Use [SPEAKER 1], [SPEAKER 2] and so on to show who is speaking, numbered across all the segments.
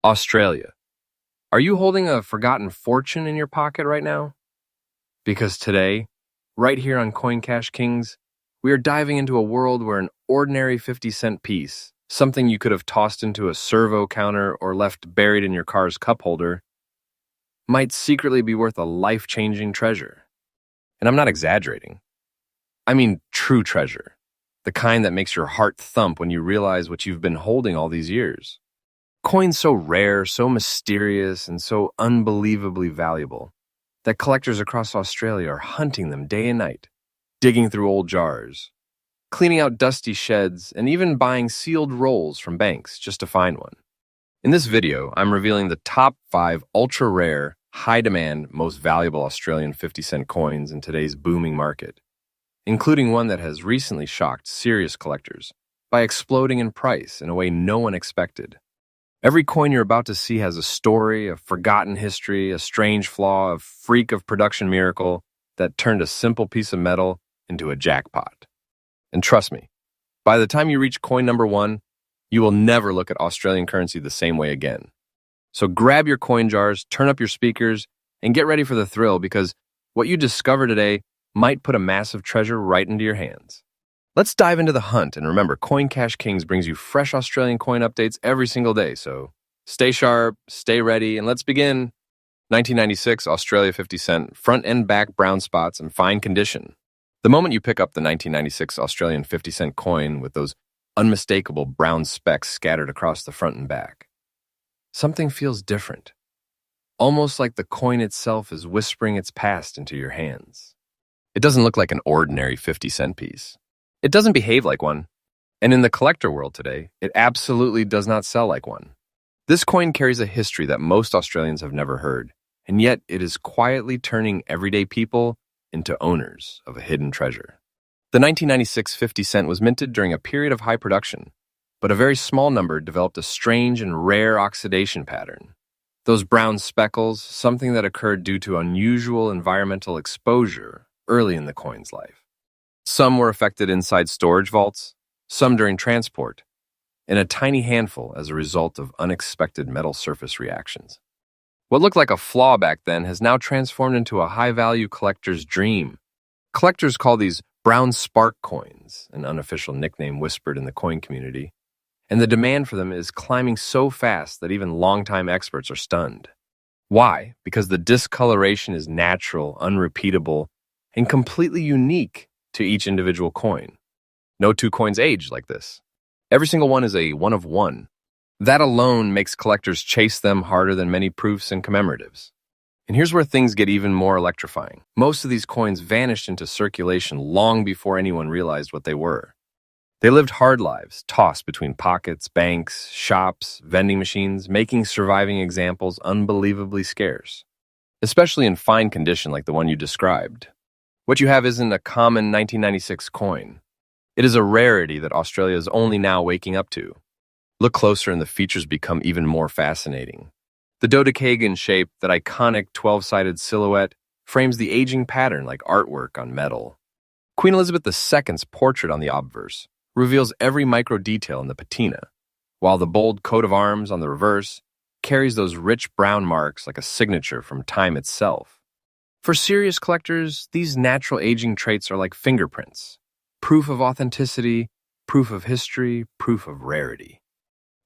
[SPEAKER 1] Australia. Are you holding a forgotten fortune in your pocket right now? Because today, right here on Coin Cash Kings, we are diving into a world where an ordinary 50-cent piece, something you could have tossed into a servo counter or left buried in your car's cup holder, might secretly be worth a life-changing treasure. And I'm not exaggerating. I mean true treasure, the kind that makes your heart thump when you realize what you've been holding all these years. Coins so rare, so mysterious, and so unbelievably valuable that collectors across Australia are hunting them day and night, digging through old jars, cleaning out dusty sheds, and even buying sealed rolls from banks just to find one. In this video, I'm revealing the top 5 ultra-rare, high-demand, most valuable Australian 50-cent coins in today's booming market, including one that has recently shocked serious collectors by exploding in price in a way no one expected. Every coin you're about to see has a story, a forgotten history, a strange flaw, a freak of production miracle that turned a simple piece of metal into a jackpot. And trust me, by the time you reach coin number 1, you will never look at Australian currency the same way again. So grab your coin jars, turn up your speakers, and get ready for the thrill because what you discover today might put a massive treasure right into your hands. Let's dive into the hunt, and remember, Coin Cash Kings brings you fresh Australian coin updates every single day, so stay sharp, stay ready, and let's begin. 1996 Australia 50 cent, front and back brown spots in fine condition. The moment you pick up the 1996 Australian 50 cent coin with those unmistakable brown specks scattered across the front and back, something feels different, almost like the coin itself is whispering its past into your hands. It doesn't look like an ordinary 50-cent piece. It doesn't behave like one, and in the collector world today, it absolutely does not sell like one. This coin carries a history that most Australians have never heard, and yet it is quietly turning everyday people into owners of a hidden treasure. The 1996 50 cent was minted during a period of high production, but a very small number developed a strange and rare oxidation pattern. Those brown speckles, something that occurred due to unusual environmental exposure early in the coin's life. Some were affected inside storage vaults, some during transport, and a tiny handful as a result of unexpected metal surface reactions. What looked like a flaw back then has now transformed into a high-value collector's dream. Collectors call these brown spark coins, an unofficial nickname whispered in the coin community, and the demand for them is climbing so fast that even longtime experts are stunned. Why? Because the discoloration is natural, unrepeatable, and completely unique to each individual coin. No two coins age like this. Every single one is a one of one. That alone makes collectors chase them harder than many proofs and commemoratives. And here's where things get even more electrifying. Most of these coins vanished into circulation long before anyone realized what they were. They lived hard lives, tossed between pockets, banks, shops, vending machines, making surviving examples unbelievably scarce, especially in fine condition like the one you described. What you have isn't a common 1996 coin. It is a rarity that Australia is only now waking up to. Look closer and the features become even more fascinating. The dodecagon shape, that iconic 12-sided silhouette, frames the aging pattern like artwork on metal. Queen Elizabeth II's portrait on the obverse reveals every micro detail in the patina, while the bold coat of arms on the reverse carries those rich brown marks like a signature from time itself. For serious collectors, these natural aging traits are like fingerprints, proof of authenticity, proof of history, proof of rarity.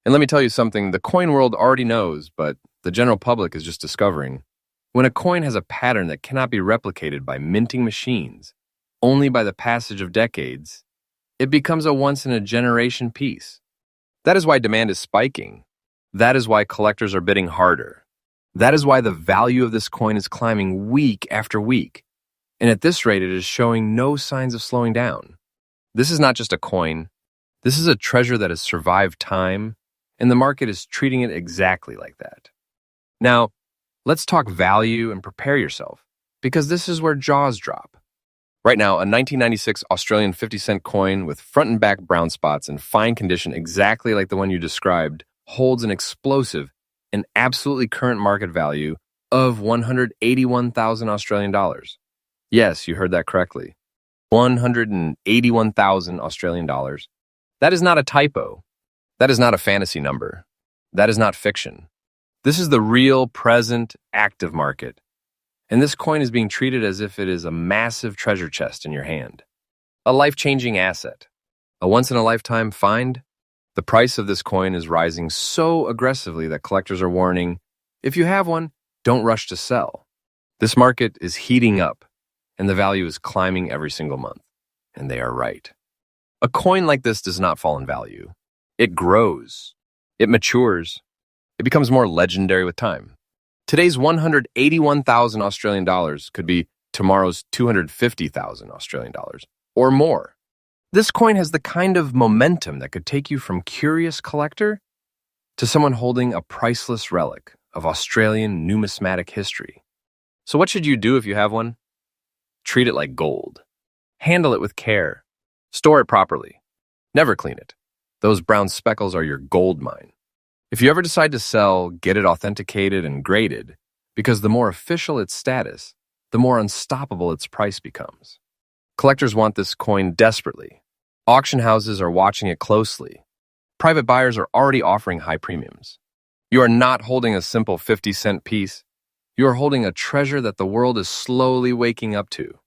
[SPEAKER 1] And let me tell you something the coin world already knows, but the general public is just discovering. When a coin has a pattern that cannot be replicated by minting machines, only by the passage of decades, it becomes a once-in-a-generation piece. That is why demand is spiking. That is why collectors are bidding harder. That is why the value of this coin is climbing week after week. And at this rate, it is showing no signs of slowing down. This is not just a coin. This is a treasure that has survived time, and the market is treating it exactly like that. Now, let's talk value and prepare yourself, because this is where jaws drop. Right now, a 1996 Australian 50-cent coin with front and back brown spots in fine condition exactly like the one you described holds an explosive and absolutely current market value of 181,000 Australian dollars. Yes, you heard that correctly. 181,000 Australian dollars. That is not a typo. That is not a fantasy number. That is not fiction. This is the real, present, active market. And this coin is being treated as if it is a massive treasure chest in your hand. A life-changing asset. A once-in-a-lifetime find. The price of this coin is rising so aggressively that collectors are warning, if you have one, don't rush to sell. This market is heating up, and the value is climbing every single month. And they are right. A coin like this does not fall in value. It grows. It matures. It becomes more legendary with time. Today's 181,000 Australian dollars could be tomorrow's 250,000 Australian dollars, or more. This coin has the kind of momentum that could take you from curious collector to someone holding a priceless relic of Australian numismatic history. So what should you do if you have one? Treat it like gold. Handle it with care. Store it properly. Never clean it. Those brown speckles are your gold mine. If you ever decide to sell, get it authenticated and graded, because the more official its status, the more unstoppable its price becomes. Collectors want this coin desperately. Auction houses are watching it closely. Private buyers are already offering high premiums. You are not holding a simple 50-cent piece. You are holding a treasure that the world is slowly waking up to.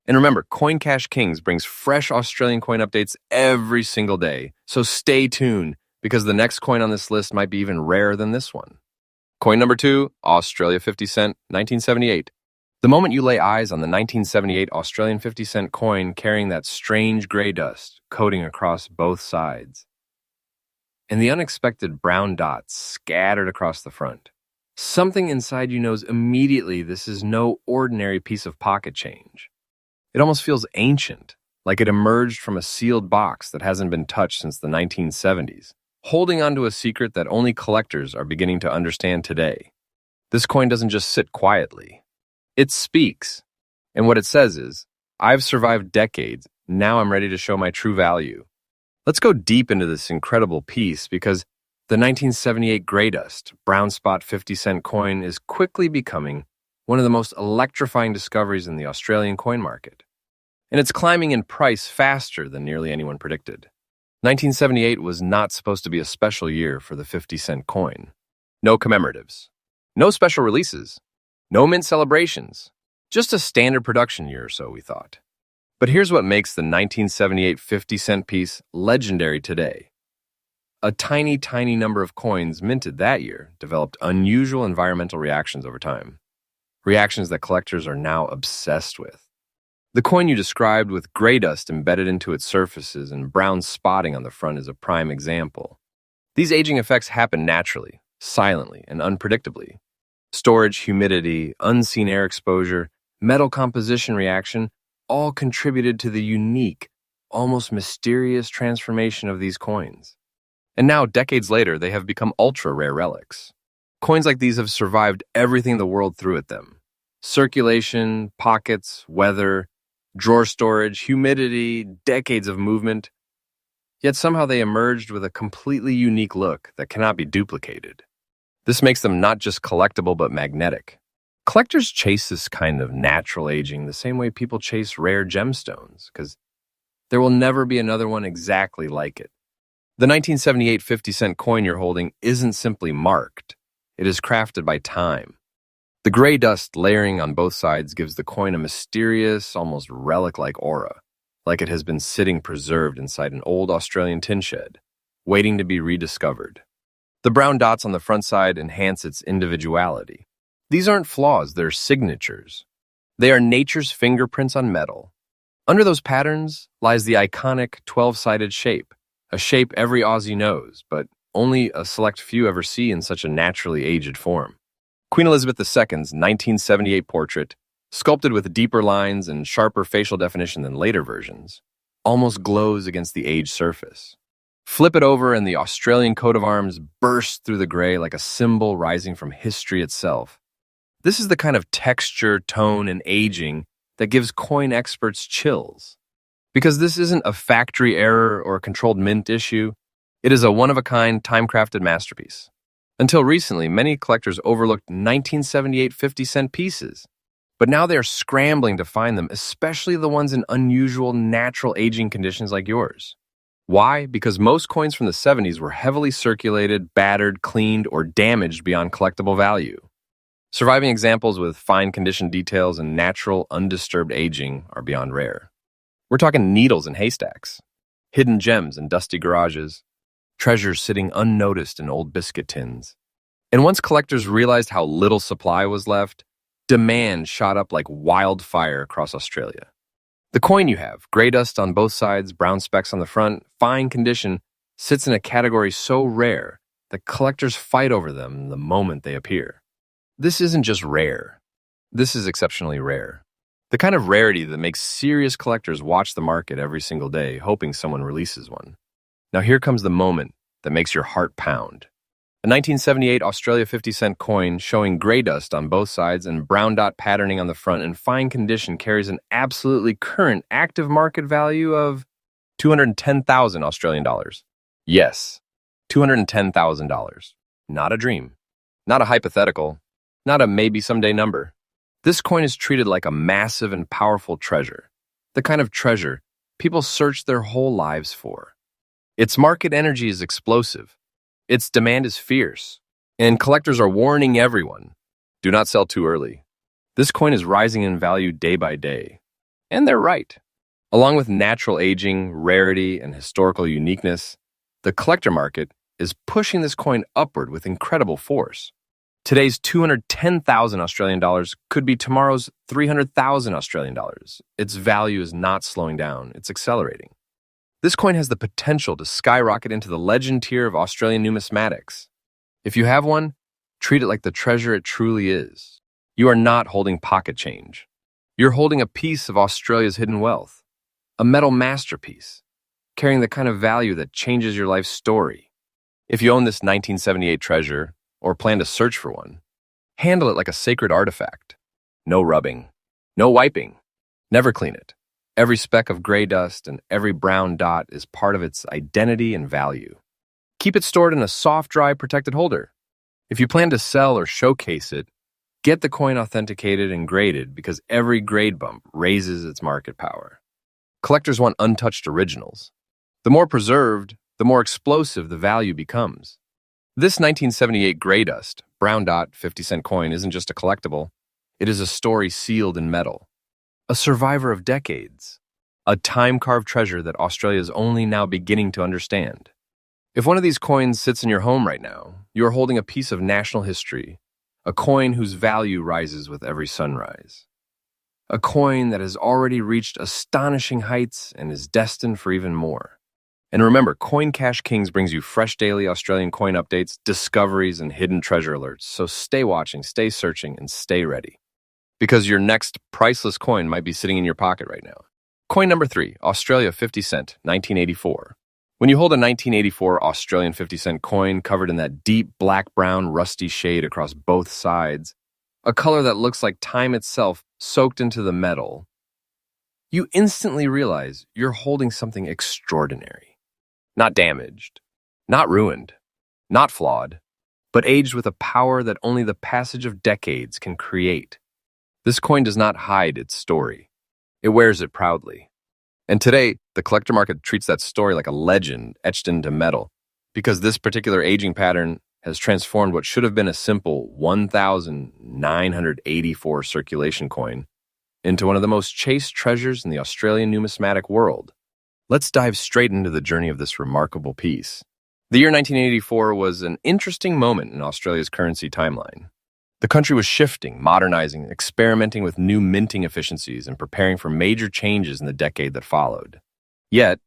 [SPEAKER 1] And remember, Coin Cash Kings brings fresh Australian coin updates every single day, so stay tuned, because the next coin on this list might be even rarer than this one. Coin number 2, Australia 50 cent, 1978. The moment you lay eyes on the 1978 Australian 50-cent coin carrying that strange gray dust coating across both sides, and the unexpected brown dots scattered across the front, something inside you knows immediately this is no ordinary piece of pocket change. It almost feels ancient, like it emerged from a sealed box that hasn't been touched since the 1970s, holding onto a secret that only collectors are beginning to understand today. This coin doesn't just sit quietly. It speaks. And what it says is, I've survived decades, now I'm ready to show my true value. Let's go deep into this incredible piece because the 1978 Grey Dust brown spot 50-cent coin is quickly becoming one of the most electrifying discoveries in the Australian coin market. And it's climbing in price faster than nearly anyone predicted. 1978 was not supposed to be a special year for the 50-cent coin. No commemoratives. No special releases. No mint celebrations. Just a standard production year or so, we thought. But here's what makes the 1978 50-cent piece legendary today. A tiny, tiny number of coins minted that year developed unusual environmental reactions over time. Reactions that collectors are now obsessed with. The coin you described with gray dust embedded into its surfaces and brown spotting on the front is a prime example. These aging effects happen naturally, silently, and unpredictably. Storage, humidity, unseen air exposure, metal composition reaction all contributed to the unique, almost mysterious transformation of these coins. And now, decades later, they have become ultra-rare relics. Coins like these have survived everything the world threw at them. Circulation, pockets, weather, drawer storage, humidity, decades of movement. Yet somehow they emerged with a completely unique look that cannot be duplicated. This makes them not just collectible but magnetic. Collectors chase this kind of natural aging the same way people chase rare gemstones, because there will never be another one exactly like it. The 1978 50-cent coin you're holding isn't simply marked. It is crafted by time. The gray dust layering on both sides gives the coin a mysterious, almost relic-like aura, like it has been sitting preserved inside an old Australian tin shed, waiting to be rediscovered. The brown dots on the front side enhance its individuality. These aren't flaws, they're signatures. They are nature's fingerprints on metal. Under those patterns lies the iconic 12-sided shape, a shape every Aussie knows, but only a select few ever see in such a naturally aged form. Queen Elizabeth II's 1978 portrait, sculpted with deeper lines and sharper facial definition than later versions, almost glows against the aged surface. Flip it over and the Australian coat of arms bursts through the gray like a symbol rising from history itself. This is the kind of texture, tone, and aging that gives coin experts chills. Because this isn't a factory error or a controlled mint issue, it is a one-of-a-kind, time-crafted masterpiece. Until recently, many collectors overlooked 1978 50-cent pieces, but now they are scrambling to find them, especially the ones in unusual natural aging conditions like yours. Why? Because most coins from the 70s were heavily circulated, battered, cleaned, or damaged beyond collectible value. Surviving examples with fine condition details and natural, undisturbed aging are beyond rare. We're talking needles in haystacks, hidden gems in dusty garages, treasures sitting unnoticed in old biscuit tins. And once collectors realized how little supply was left, demand shot up like wildfire across Australia. The coin you have, gray dust on both sides, brown specks on the front, fine condition, sits in a category so rare that collectors fight over them the moment they appear. This isn't just rare. This is exceptionally rare. The kind of rarity that makes serious collectors watch the market every single day, hoping someone releases one. Now here comes the moment that makes your heart pound. A 1978 Australia 50-cent coin showing gray dust on both sides and brown dot patterning on the front in fine condition carries an absolutely current active market value of 210,000 Australian dollars. Yes, $210,000. Not a dream. Not a hypothetical. Not a maybe someday number. This coin is treated like a massive and powerful treasure. The kind of treasure people search their whole lives for. Its market energy is explosive. Its demand is fierce, and collectors are warning everyone, do not sell too early. This coin is rising in value day by day. And they're right. Along with natural aging, rarity, and historical uniqueness, the collector market is pushing this coin upward with incredible force. Today's 210,000 Australian dollars could be tomorrow's 300,000 Australian dollars. Its value is not slowing down, it's accelerating. This coin has the potential to skyrocket into the legend tier of Australian numismatics. If you have one, treat it like the treasure it truly is. You are not holding pocket change. You're holding a piece of Australia's hidden wealth, a metal masterpiece, carrying the kind of value that changes your life's story. If you own this 1978 treasure, or plan to search for one, handle it like a sacred artifact. No rubbing, no wiping, never clean it. Every speck of gray dust and every brown dot is part of its identity and value. Keep it stored in a soft, dry, protected holder. If you plan to sell or showcase it, get the coin authenticated and graded because every grade bump raises its market power. Collectors want untouched originals. The more preserved, the more explosive the value becomes. This 1978 gray dust, brown dot, 50-cent coin isn't just a collectible. It is a story sealed in metal. A survivor of decades. A time-carved treasure that Australia is only now beginning to understand. If one of these coins sits in your home right now, you are holding a piece of national history, a coin whose value rises with every sunrise. A coin that has already reached astonishing heights and is destined for even more. And remember, Coin Cash Kings brings you fresh daily Australian coin updates, discoveries, and hidden treasure alerts, so stay watching, stay searching, and stay ready. Because your next priceless coin might be sitting in your pocket right now. Coin number 3, Australia 50 cent, 1984. When you hold a 1984 Australian 50-cent coin covered in that deep black-brown rusty shade across both sides, a color that looks like time itself soaked into the metal, you instantly realize you're holding something extraordinary. Not damaged, not ruined, not flawed, but aged with a power that only the passage of decades can create. This coin does not hide its story. It wears it proudly. And today, the collector market treats that story like a legend etched into metal, because this particular aging pattern has transformed what should have been a simple 1,984 circulation coin into one of the most chased treasures in the Australian numismatic world. Let's dive straight into the journey of this remarkable piece. The year 1984 was an interesting moment in Australia's currency timeline. The country was shifting, modernizing, experimenting with new minting efficiencies, and preparing for major changes in the decade that followed. Yet,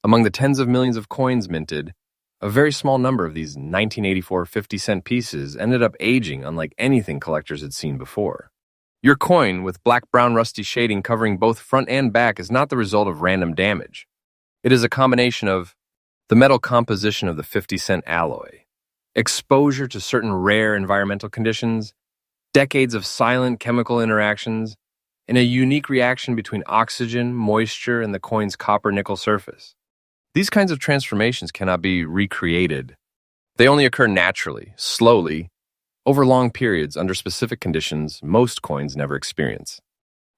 [SPEAKER 1] among the tens of millions of coins minted, a very small number of these 1984 50-cent pieces ended up aging unlike anything collectors had seen before. Your coin, with black-brown rusty shading covering both front and back, is not the result of random damage. It is a combination of the metal composition of the 50-cent alloy, exposure to certain rare environmental conditions, decades of silent chemical interactions, and a unique reaction between oxygen, moisture, and the coin's copper-nickel surface. These kinds of transformations cannot be recreated. They only occur naturally, slowly, over long periods under specific conditions most coins never experience.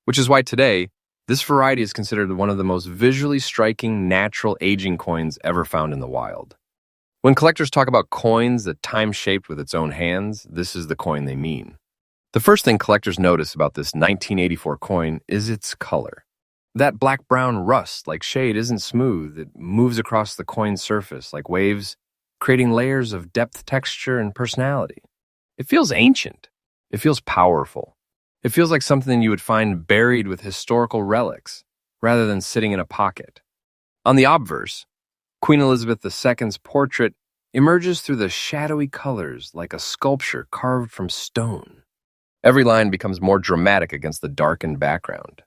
[SPEAKER 1] Which is why today, This variety is considered one of the most visually striking natural aging coins ever found in the wild. When collectors talk about coins that time shaped with its own hands, this is the coin they mean. The first thing collectors notice about this 1984 coin is its color. That black-brown rust-like shade isn't smooth. It moves across the coin's surface like waves, creating layers of depth, texture, and personality. It feels ancient. It feels powerful. It feels like something you would find buried with historical relics, rather than sitting in a pocket. On the obverse, Queen Elizabeth II's portrait emerges through the shadowy colors like a sculpture carved from stone. Every line becomes more dramatic against the darkened background.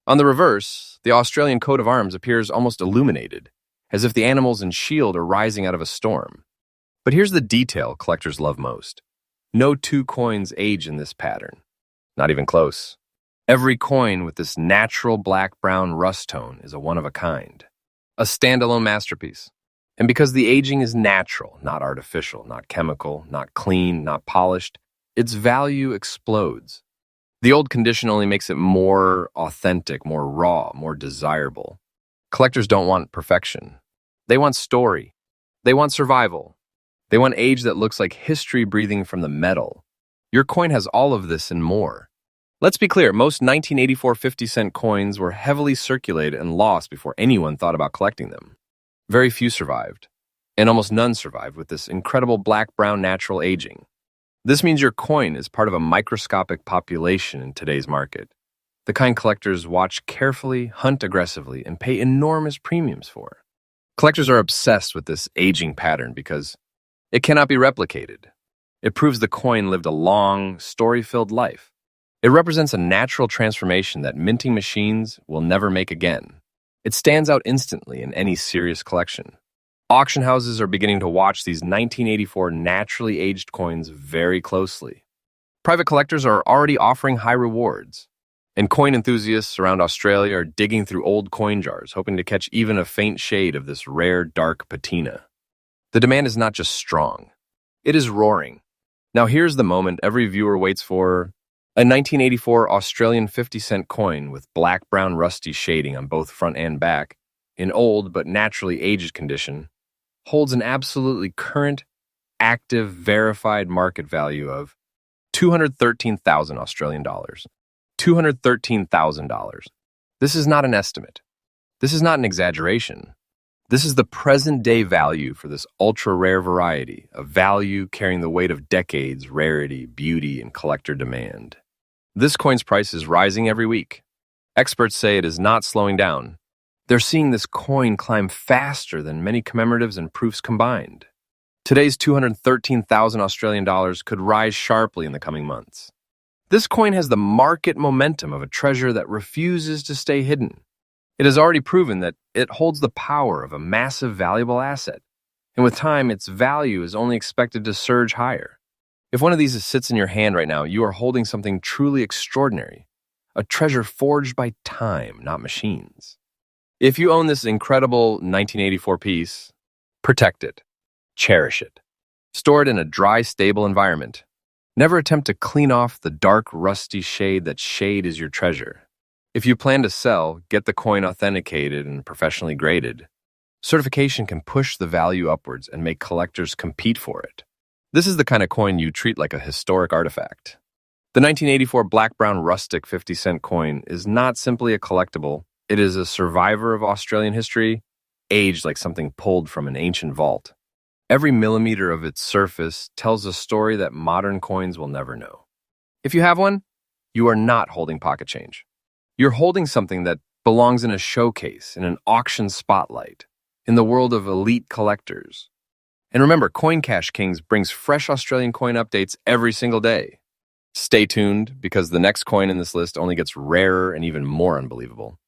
[SPEAKER 1] On the reverse, the Australian coat of arms appears almost illuminated, as if the animals and shield are rising out of a storm. But here's the detail collectors love most. No two coins age in this pattern. Not even close. Every coin with this natural black-brown rust tone is a one-of-a-kind. A standalone masterpiece. And because the aging is natural, not artificial, not chemical, not clean, not polished, its value explodes. The old condition only makes it more authentic, more raw, more desirable. Collectors don't want perfection. They want story. They want survival. They want age that looks like history breathing from the metal. Your coin has all of this and more. Let's be clear, most 1984 50-cent coins were heavily circulated and lost before anyone thought about collecting them. Very few survived, and almost none survived with this incredible black-brown natural aging. This means your coin is part of a microscopic population in today's market, the kind collectors watch carefully, hunt aggressively, and pay enormous premiums for. Collectors are obsessed with this aging pattern because it cannot be replicated. It proves the coin lived a long, story-filled life. It represents a natural transformation that minting machines will never make again. It stands out instantly in any serious collection. Auction houses are beginning to watch these 1984 naturally aged coins very closely. Private collectors are already offering high rewards, and coin enthusiasts around Australia are digging through old coin jars, hoping to catch even a faint shade of this rare dark patina. The demand is not just strong, it is roaring. Now here's the moment every viewer waits for: a 1984 Australian 50-cent coin with black-brown rusty shading on both front and back, in old but naturally aged condition, holds an absolutely current, active, verified market value of 213,000 Australian dollars. $213,000. This is not an estimate. This is not an exaggeration. This is the present-day value for this ultra-rare variety, a value carrying the weight of decades, rarity, beauty, and collector demand. This coin's price is rising every week. Experts say it is not slowing down. They're seeing this coin climb faster than many commemoratives and proofs combined. Today's 213,000 Australian dollars could rise sharply in the coming months. This coin has the market momentum of a treasure that refuses to stay hidden. It has already proven that it holds the power of a massive, valuable asset, and with time, its value is only expected to surge higher. If one of these sits in your hand right now, you are holding something truly extraordinary, a treasure forged by time, not machines. If you own this incredible 1984 piece, protect it, cherish it, store it in a dry, stable environment. Never attempt to clean off the dark, rusty shade that shade is your treasure. If you plan to sell, get the coin authenticated and professionally graded. Certification can push the value upwards and make collectors compete for it. This is the kind of coin you treat like a historic artifact. The 1984 black-brown rustic 50-cent coin is not simply a collectible. It is a survivor of Australian history, aged like something pulled from an ancient vault. Every millimeter of its surface tells a story that modern coins will never know. If you have one, you are not holding pocket change. You're holding something that belongs in a showcase, in an auction spotlight, in the world of elite collectors. And remember, Coin Cash Kings brings fresh Australian coin updates every single day. Stay tuned, because the next coin in this list only gets rarer and even more unbelievable.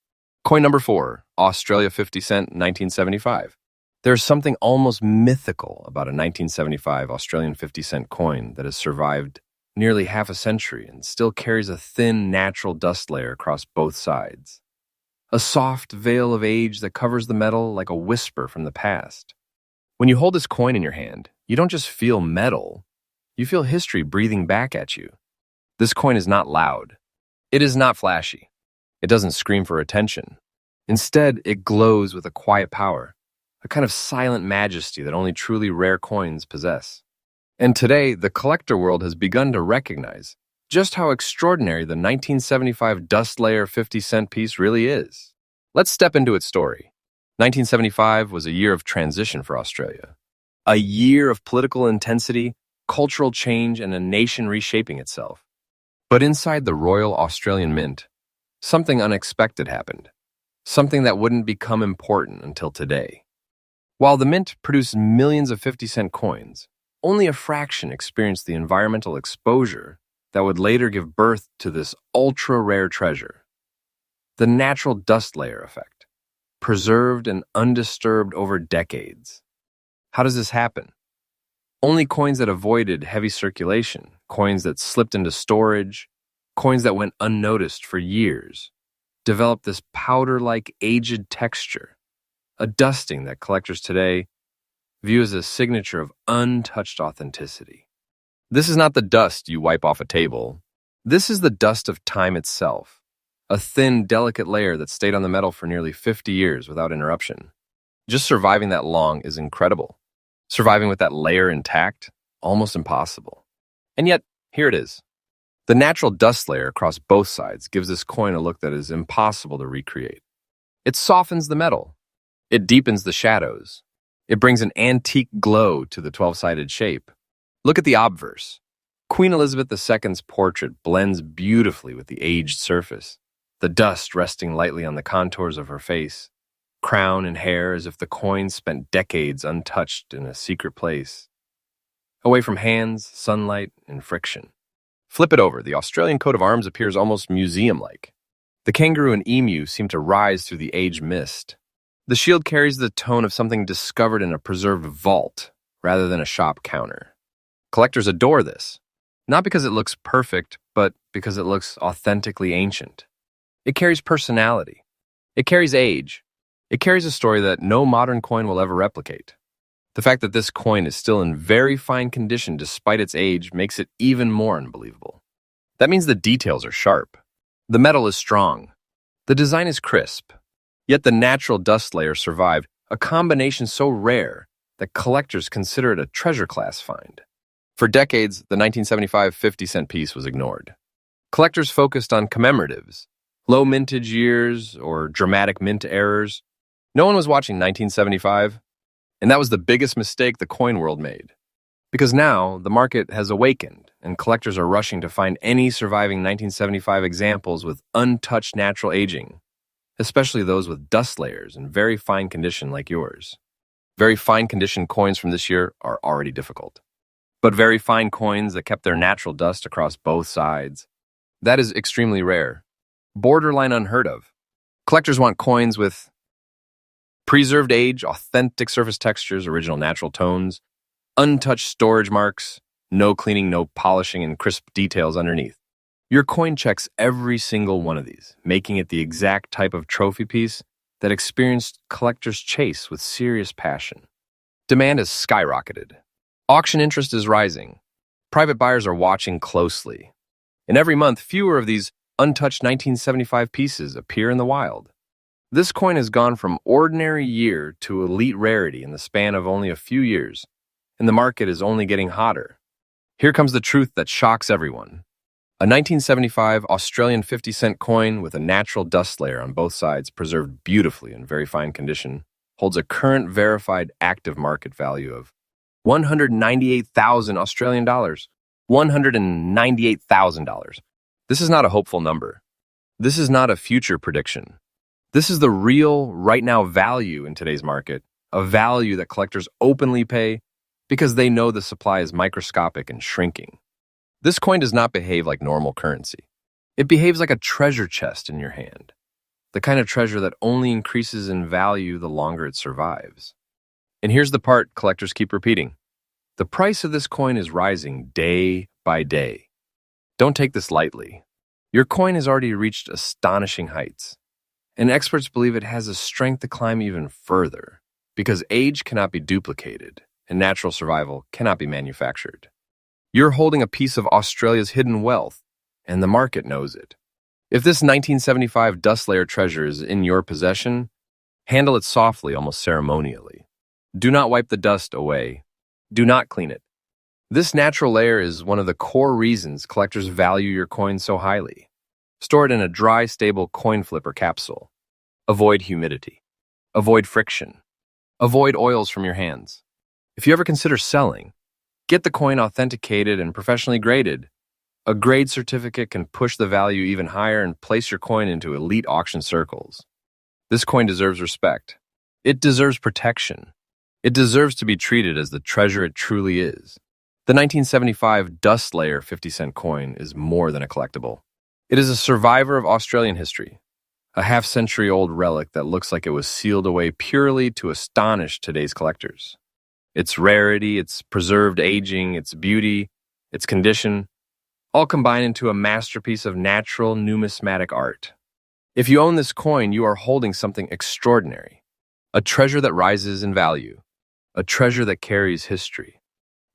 [SPEAKER 1] Coin number 4, Australia 50 cent, 1975. There's something almost mythical about a 1975 Australian 50-cent coin that has survived nearly half a century and still carries a thin, natural dust layer across both sides. A soft veil of age that covers the metal like a whisper from the past. When you hold this coin in your hand, you don't just feel metal, you feel history breathing back at you. This coin is not loud. It is not flashy. It doesn't scream for attention. Instead, it glows with a quiet power, a kind of silent majesty that only truly rare coins possess. And today, the collector world has begun to recognize just how extraordinary the 1975 dust layer 50-cent piece really is. Let's step into its story. 1975 was a year of transition for Australia. A year of political intensity, cultural change, and a nation reshaping itself. But inside the Royal Australian Mint, something unexpected happened. Something that wouldn't become important until today. While the Mint produced millions of 50-cent coins, only a fraction experienced the environmental exposure that would later give birth to this ultra-rare treasure. The natural dust layer effect, preserved and undisturbed over decades. How does this happen? Only coins that avoided heavy circulation, coins that slipped into storage, coins that went unnoticed for years, developed this powder-like aged texture, a dusting that collectors today view as a signature of untouched authenticity. This is not the dust you wipe off a table. This is the dust of time itself, a thin, delicate layer that stayed on the metal for nearly 50 years without interruption. Just surviving that long is incredible. Surviving with that layer intact, almost impossible. And yet, here it is. The natural dust layer across both sides gives this coin a look that is impossible to recreate. It softens the metal. It deepens the shadows. It brings an antique glow to the 12-sided shape. Look at the obverse. Queen Elizabeth II's portrait blends beautifully with the aged surface, the dust resting lightly on the contours of her face, crown and hair as if the coin spent decades untouched in a secret place, away from hands, sunlight, and friction. Flip it over. The Australian coat of arms appears almost museum-like. The kangaroo and emu seem to rise through the age mist. The shield carries the tone of something discovered in a preserved vault rather than a shop counter. Collectors adore this, not because it looks perfect, but because it looks authentically ancient. It carries personality. It carries age. It carries a story that no modern coin will ever replicate. The fact that this coin is still in very fine condition despite its age makes it even more unbelievable. That means the details are sharp. The metal is strong. The design is crisp. Yet the natural dust layer survived, a combination so rare that collectors consider it a treasure class find. For decades, the 1975 50-cent piece was ignored. Collectors focused on commemoratives, low mintage years, or dramatic mint errors. No one was watching 1975, and that was the biggest mistake the coin world made. Because now, the market has awakened, and collectors are rushing to find any surviving 1975 examples with untouched natural aging, especially those with dust layers in very fine condition like yours. Very fine condition coins from this year are already difficult. But very fine coins that kept their natural dust across both sides, that is extremely rare. Borderline unheard of. Collectors want coins with preserved age, authentic surface textures, original natural tones, untouched storage marks, no cleaning, no polishing, and crisp details underneath. Your coin checks every single one of these, making it the exact type of trophy piece that experienced collectors chase with serious passion. Demand has skyrocketed. Auction interest is rising. Private buyers are watching closely. And every month, fewer of these untouched 1975 pieces appear in the wild. This coin has gone from ordinary year to elite rarity in the span of only a few years, and the market is only getting hotter. Here comes the truth that shocks everyone. A 1975 Australian 50-cent coin with a natural dust layer on both sides, preserved beautifully in very fine condition, holds a current verified active market value of 198,000 Australian dollars. $198,000. This is not a hopeful number. This is not a future prediction. This is the real, right now value in today's market, a value that collectors openly pay because they know the supply is microscopic and shrinking. This coin does not behave like normal currency. It behaves like a treasure chest in your hand, the kind of treasure that only increases in value the longer it survives. And here's the part collectors keep repeating. The price of this coin is rising day by day. Don't take this lightly. Your coin has already reached astonishing heights, and experts believe it has a strength to climb even further because age cannot be duplicated and natural survival cannot be manufactured. You're holding a piece of Australia's hidden wealth, and the market knows it. If this 1975 dust layer treasure is in your possession, handle it softly, almost ceremonially. Do not wipe the dust away. Do not clean it. This natural layer is one of the core reasons collectors value your coin so highly. Store it in a dry, stable coin flipper capsule. Avoid humidity. Avoid friction. Avoid oils from your hands. If you ever consider selling, get the coin authenticated and professionally graded. A grade certificate can push the value even higher and place your coin into elite auction circles. This coin deserves respect. It deserves protection. It deserves to be treated as the treasure it truly is. The 1975 dust layer 50-cent coin is more than a collectible. It is a survivor of Australian history, a half-century-old relic that looks like it was sealed away purely to astonish today's collectors. Its rarity, its preserved aging, its beauty, its condition, all combine into a masterpiece of natural numismatic art. If you own this coin, you are holding something extraordinary, a treasure that rises in value, a treasure that carries history,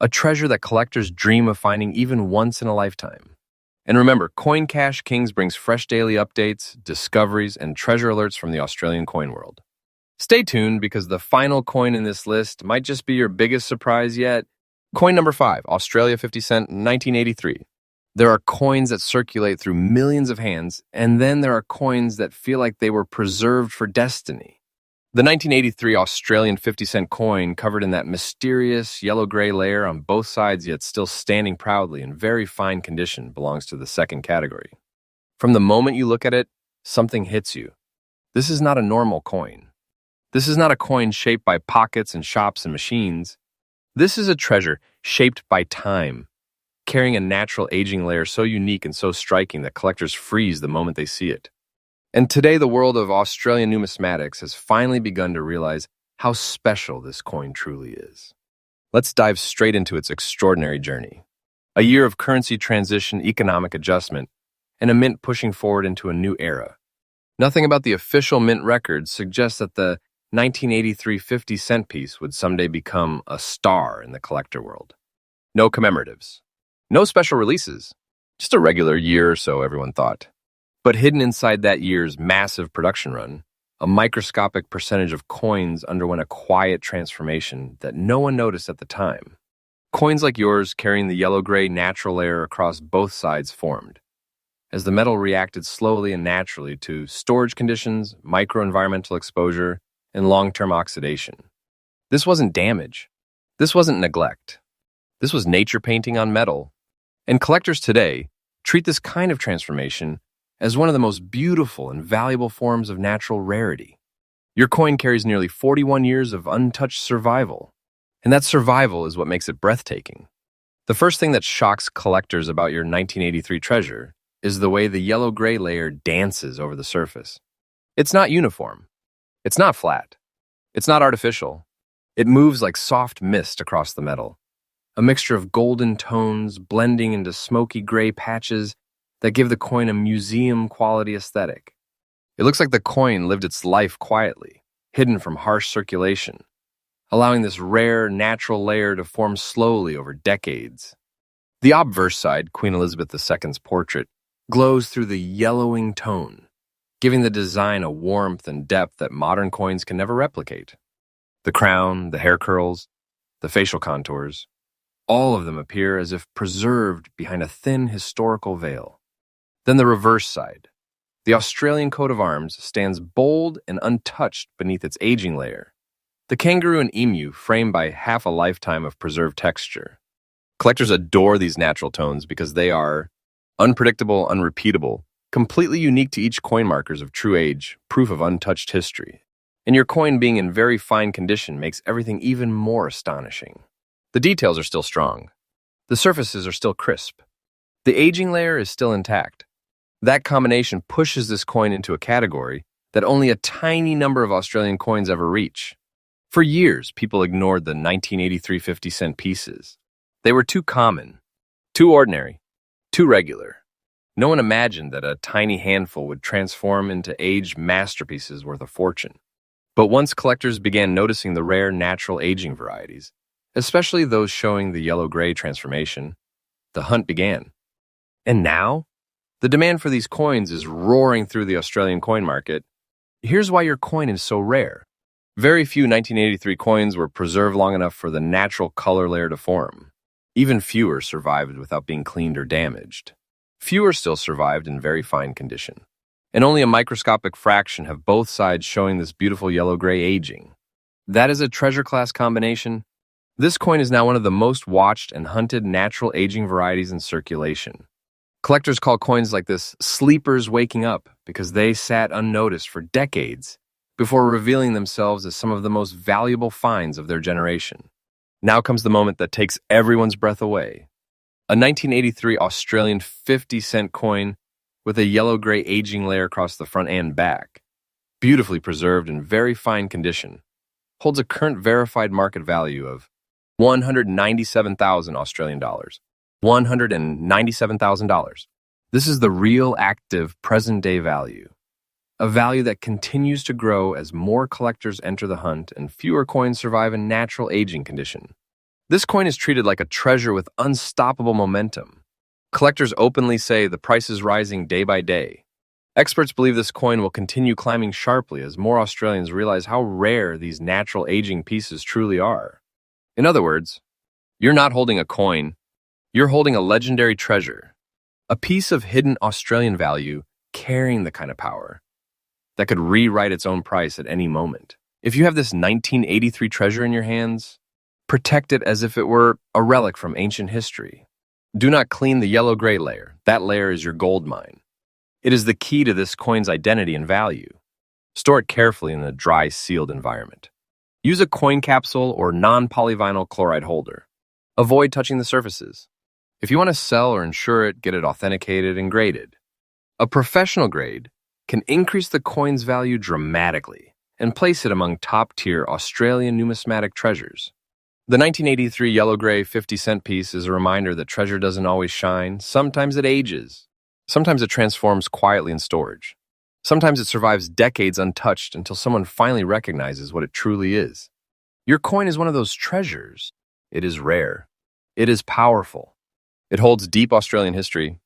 [SPEAKER 1] a treasure that collectors dream of finding even once in a lifetime. And remember, Coin Cash Kings brings fresh daily updates, discoveries, and treasure alerts from the Australian coin world. Stay tuned because the final coin in this list might just be your biggest surprise yet. Coin number 5, Australia 50 cent, 1983. There are coins that circulate through millions of hands, and then there are coins that feel like they were preserved for destiny. The 1983 Australian 50-cent coin, covered in that mysterious yellow-gray layer on both sides yet still standing proudly in very fine condition, belongs to the second category. From the moment you look at it, something hits you. This is not a normal coin. This is not a coin shaped by pockets and shops and machines. This is a treasure shaped by time, carrying a natural aging layer so unique and so striking that collectors freeze the moment they see it. And today, the world of Australian numismatics has finally begun to realize how special this coin truly is. Let's dive straight into its extraordinary journey. A year of currency transition, economic adjustment, and a mint pushing forward into a new era. Nothing about the official mint records suggests that the 1983 50-cent piece would someday become a star in the collector world. No commemoratives. No special releases. Just a regular year or so, everyone thought. But hidden inside that year's massive production run, a microscopic percentage of coins underwent a quiet transformation that no one noticed at the time. Coins like yours carrying the yellow-gray natural layer across both sides formed, as the metal reacted slowly and naturally to storage conditions, microenvironmental exposure, and long-term oxidation. This wasn't damage. This wasn't neglect. This was nature painting on metal. And collectors today treat this kind of transformation as one of the most beautiful and valuable forms of natural rarity. Your coin carries nearly 41 years of untouched survival, and that survival is what makes it breathtaking. The first thing that shocks collectors about your 1983 treasure is the way the yellow-gray layer dances over the surface. It's not uniform. It's not flat. It's not artificial. It moves like soft mist across the metal, a mixture of golden tones blending into smoky gray patches that give the coin a museum-quality aesthetic. It looks like the coin lived its life quietly, hidden from harsh circulation, allowing this rare, natural layer to form slowly over decades. The obverse side, Queen Elizabeth II's portrait, glows through the yellowing tone, giving the design a warmth and depth that modern coins can never replicate. The crown, the hair curls, the facial contours, all of them appear as if preserved behind a thin historical veil. Then the reverse side. The Australian coat of arms stands bold and untouched beneath its aging layer. The kangaroo and emu framed by half a lifetime of preserved texture. Collectors adore these natural tones because they are unpredictable, unrepeatable, completely unique to each coin markers of true age, proof of untouched history. And your coin being in very fine condition makes everything even more astonishing. The details are still strong. The surfaces are still crisp. The aging layer is still intact. That combination pushes this coin into a category that only a tiny number of Australian coins ever reach. For years, people ignored the 1983 50-cent pieces. They were too common, too ordinary, too regular. No one imagined that a tiny handful would transform into aged masterpieces worth a fortune. But once collectors began noticing the rare natural aging varieties, especially those showing the yellow-gray transformation, the hunt began. And now, The demand for these coins is roaring through the Australian coin market. Here's why your coin is so rare. Very few 1983 coins were preserved long enough for the natural color layer to form. Even fewer survived without being cleaned or damaged. Fewer still survived in very fine condition. And only a microscopic fraction have both sides showing this beautiful yellow-gray aging. That is a treasure class combination. This coin is now one of the most watched and hunted natural aging varieties in circulation. Collectors call coins like this sleepers waking up because they sat unnoticed for decades before revealing themselves as some of the most valuable finds of their generation. Now comes the moment that takes everyone's breath away. A 1983 Australian 50-cent coin with a yellow-gray aging layer across the front and back, beautifully preserved in very fine condition, holds a current verified market value of 197,000 Australian dollars. $197,000. This is the real active present-day value, a value that continues to grow as more collectors enter the hunt and fewer coins survive in natural aging condition. This coin is treated like a treasure with unstoppable momentum. Collectors openly say the price is rising day by day. Experts believe this coin will continue climbing sharply as more Australians realize how rare these natural aging pieces truly are. In other words, you're not holding a coin, you're holding a legendary treasure, a piece of hidden Australian value carrying the kind of power that could rewrite its own price at any moment. If you have this 1983 treasure in your hands, protect it as if it were a relic from ancient history. Do not clean the yellow-gray layer. That layer is your gold mine. It is the key to this coin's identity and value. Store it carefully in a dry, sealed environment. Use a coin capsule or non-polyvinyl chloride holder. Avoid touching the surfaces. If you want to sell or insure it, get it authenticated and graded. A professional grade can increase the coin's value dramatically and place it among top-tier Australian numismatic treasures. The 1983 yellow-gray 50-cent piece is a reminder that treasure doesn't always shine. Sometimes it ages. Sometimes it transforms quietly in storage. Sometimes it survives decades untouched until someone finally recognizes what it truly is. Your coin is one of those treasures. It is rare. It is powerful. It holds deep Australian history,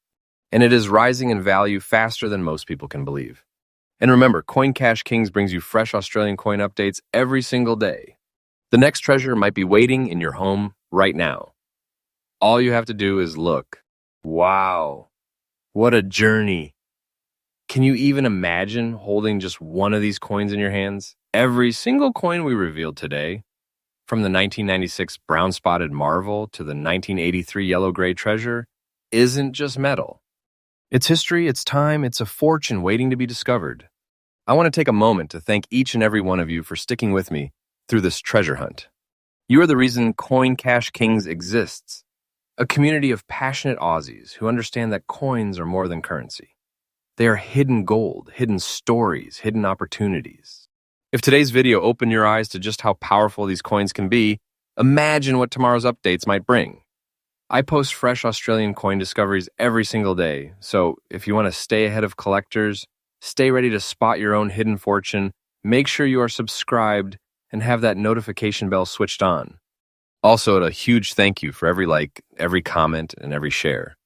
[SPEAKER 1] and it is rising in value faster than most people can believe. And remember, Coin Cash Kings brings you fresh Australian coin updates every single day. The next treasure might be waiting in your home right now. All you have to do is look. Wow, what a journey. Can you even imagine holding just one of these coins in your hands? Every single coin we revealed today, from the 1996 brown-spotted marvel to the 1983 yellow-gray treasure, isn't just metal. It's history, it's time, it's a fortune waiting to be discovered. I want to take a moment to thank each and every one of you for sticking with me through this treasure hunt. You are the reason Coin Cash Kings exists, a community of passionate Aussies who understand that coins are more than currency. They are hidden gold, hidden stories, hidden opportunities. If today's video opened your eyes to just how powerful these coins can be, imagine what tomorrow's updates might bring. I post fresh Australian coin discoveries every single day, so if you want to stay ahead of collectors, stay ready to spot your own hidden fortune, make sure you are subscribed and have that notification bell switched on. Also, a huge thank you for every like, every comment, and every share.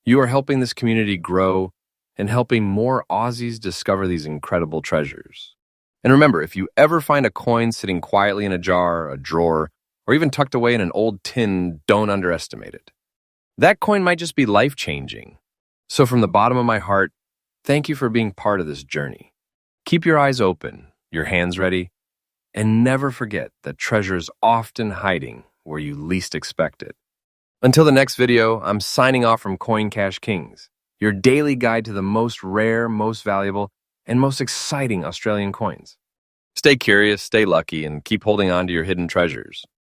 [SPEAKER 1] You are helping this community grow and helping more Aussies discover these incredible treasures. And remember, if you ever find a coin sitting quietly in a jar, a drawer, or even tucked away in an old tin, don't underestimate it. That coin might just be life-changing. So from the bottom of my heart, thank you for being part of this journey. Keep your eyes open, your hands ready, and never forget that treasure is often hiding where you least expect it. Until the next video, I'm signing off from Coin Cash Kings, your daily guide to the most rare, most valuable, and most exciting Australian coins. Stay curious, stay lucky, and keep holding on to your hidden treasures.